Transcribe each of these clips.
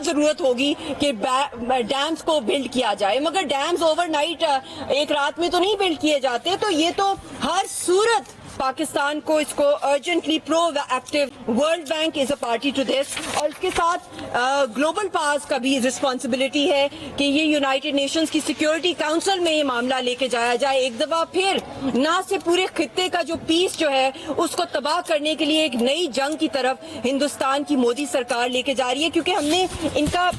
ضرورت ہوگی کہ ڈیمز کو بلڈ کیا جائے، مگر ڈیمز اوور نائٹ ایک رات میں تو نہیں بلڈ کیے جاتے. تو یہ تو ہر صورت پاکستان کو اس کو urgently proactive, world bank is a party to this, اور اس کے ساتھ گلوبل پاورز کا بھی رسپانسبلٹی ہے کہ یہ یونائٹڈ نیشنز کی سیکیورٹی کاؤنسل میں یہ معاملہ لے کے جایا جائے. ایک دفعہ پھر نہ سے پورے خطے کا جو پیس جو ہے اس کو تباہ کرنے کے لیے ایک نئی جنگ کی طرف ہندوستان کی مودی سرکار لے کے جا رہی ہے، کیونکہ ہم نے ان کا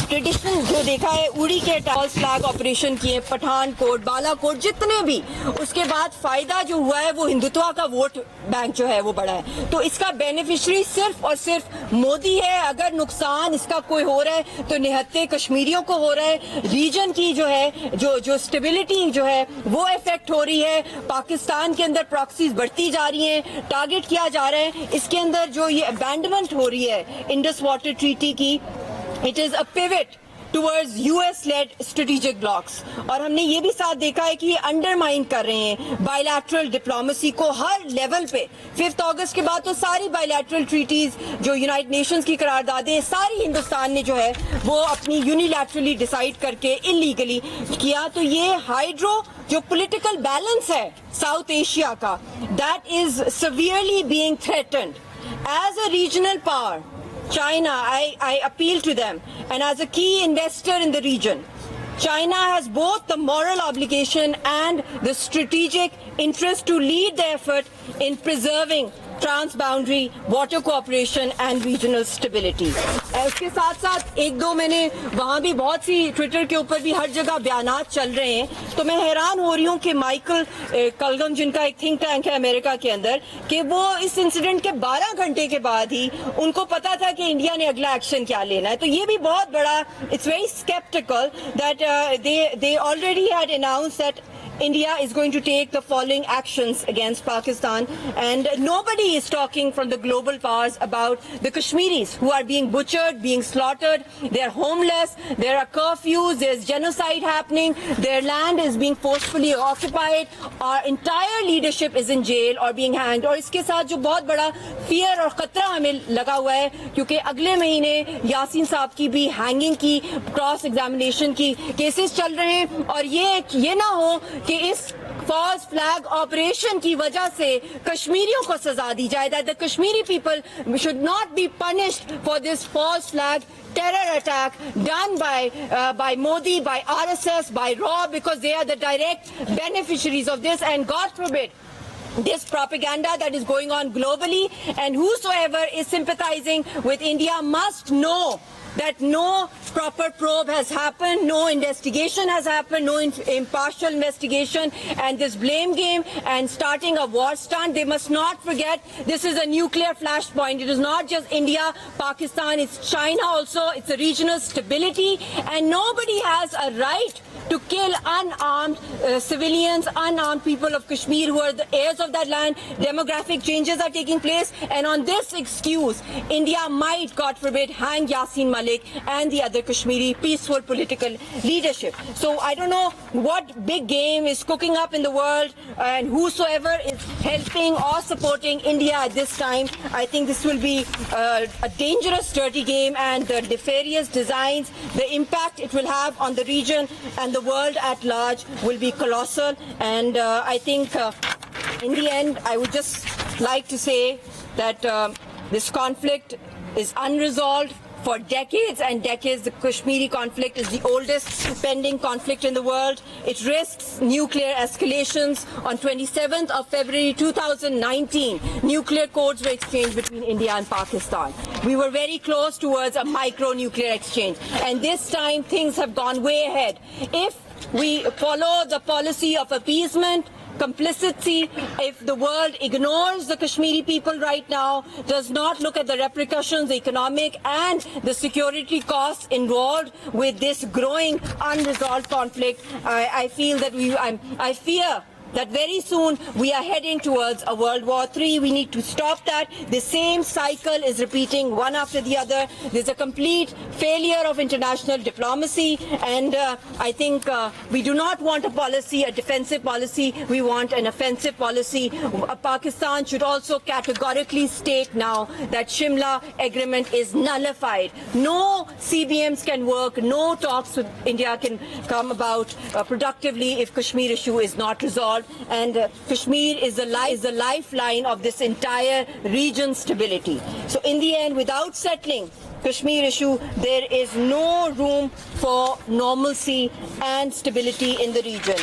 ٹریڈیشن جو دیکھا ہے، اڑی کے فالس فلیگ آپریشن کیے، پٹھان کوٹ، بالا کوٹ، جتنے بھی، اس کے بعد فائدہ جو ہوا ہے وہ ہندوتوا کا ووٹ بینک جو ہے وہ بڑا ہے. تو اس کا بینیفیشری صرف اور صرف مودی ہے. اگر نقصان اس کا کوئی ہو رہا ہے تو نہتے کشمیریوں کو ہو رہا ہے، ریجن کی جو ہے جو اسٹیبلٹی جو ہے وہ افیکٹ ہو رہی ہے. پاکستان کے اندر پراکسیز بڑھتی جا رہی ہیں، ٹارگٹ کیا جا رہا ہے. اس کے اندر جو یہ ابینڈمنٹ ہو رہی ہے انڈس واٹر ٹریٹی کی، it is a pivot towards US-led strategic blocks. اور ہم نے یہ بھی ساتھ دیکھا ہے کہ یہ انڈرمائن کر رہے ہیں بائیلیٹرل ڈپلومیسی کو ہر لیول پہ. 5 اگست کے بعد تو ساری بائیلیٹرل ٹریٹیز جو یونائٹڈ نیشنز کی قراردادیں ساری ہندوستان نے جو ہے وہ اپنی یونیلیٹرلی ڈیسائیڈ کر کے انلیگلی کیا. تو یہ ہائیڈرو جو پولیٹیکل بیلنس ہے ساؤتھ ایشیا کا، that is severely being threatened. As a regional power, China, I appeal to them, and as a key investor in the region, China has both the moral obligation and the strategic interest to lead the effort in preserving trans-boundary water cooperation and regional stability. اس کے ساتھ ساتھ ایک دو میں نے وہاں بھی بہت سی Twitter کے اوپر بھی ہر جگہ بیانات چل رہے ہیں، تو میں حیران ہو رہی ہوں کہ مائیکل کلگم جن کا ایک تھنک ٹینک ہے امریکہ کے اندر، کہ وہ اس انسیڈنٹ کے 12 گھنٹے کے بعد ہی ان کو پتا تھا کہ انڈیا نے اگلا ایکشن کیا لینا ہے. تو یہ بھی بہت بڑا، it's very skeptical that they already had announced that India is going to take the following actions against Pakistan, and nobody is talking from the global powers about the Kashmiris who are being butchered, being slaughtered. They are homeless, there are curfews, there's genocide happening, their land is being forcefully occupied, our entire leadership is in jail or being hanged. اور اس کے ساتھ جو بہت بڑا fair اور خطرہ ہمیں لگا ہوا ہے، کیونکہ اگلے مہینے یاسین صاحب کی بھی ہینگنگ کی، کراس ایگزامینیشن کی کیسز چل رہے ہیں، اور یہ نہ ہو کہ اس فالس فلیگ آپریشن کی وجہ سے کشمیریوں کو سزا دی جائے. that the Kashmiri people should not be punished for this false flag terror attack done by Modi, by RSS, by RAW, because they are the direct beneficiaries of this. And God forbid this propaganda that is going on globally, and whosoever is sympathizing with India must know that no proper probe has happened, no investigation has happened, no impartial investigation, and this blame game and starting a war stunt. They must not forget this is a nuclear flashpoint. It is not just India, Pakistan, it's China also. It's a regional stability, and nobody has a right to kill unarmed civilians, unarmed people of Kashmir who are the heirs of that land. Demographic changes are taking place, and on this excuse, India might, God forbid, hang Yassin Malik and the other Kashmiri peaceful political leadership. So I don't know what big game is cooking up in the world, and whosoever is helping or supporting India at this time, I think this will be a dangerous, dirty game, and the nefarious designs, the impact it will have on the region and the world at large will be colossal. And I think in the end, I would just like to say that this conflict is unresolved for decades and decades. The Kashmiri conflict is the oldest pending conflict in the world. It risks nuclear escalations. On 27th of February 2019, nuclear codes were exchanged between India and Pakistan. We were very close towards a micro-nuclear exchange, and this time things have gone way ahead. If we follow the policy of appeasement, complicity, if the world ignores the Kashmiri people right now, does not look at the repercussions, the economic and the security costs involved with this growing unresolved conflict, I feel that I fear that very soon we are heading towards a World War III. We need to stop that. The same cycle is repeating one after the other. There's a complete failure of international diplomacy, and I think we do not want a policy, a defensive policy. We want an offensive policy. Pakistan should also categorically state now that Shimla agreement is nullified. No CBMs can work. No talks with India can come about productively if Kashmir issue is not resolved. And Kashmir is the lifeline of this entire region's stability. So in the end, without settling Kashmir issue, there is no room for normalcy and stability in the region.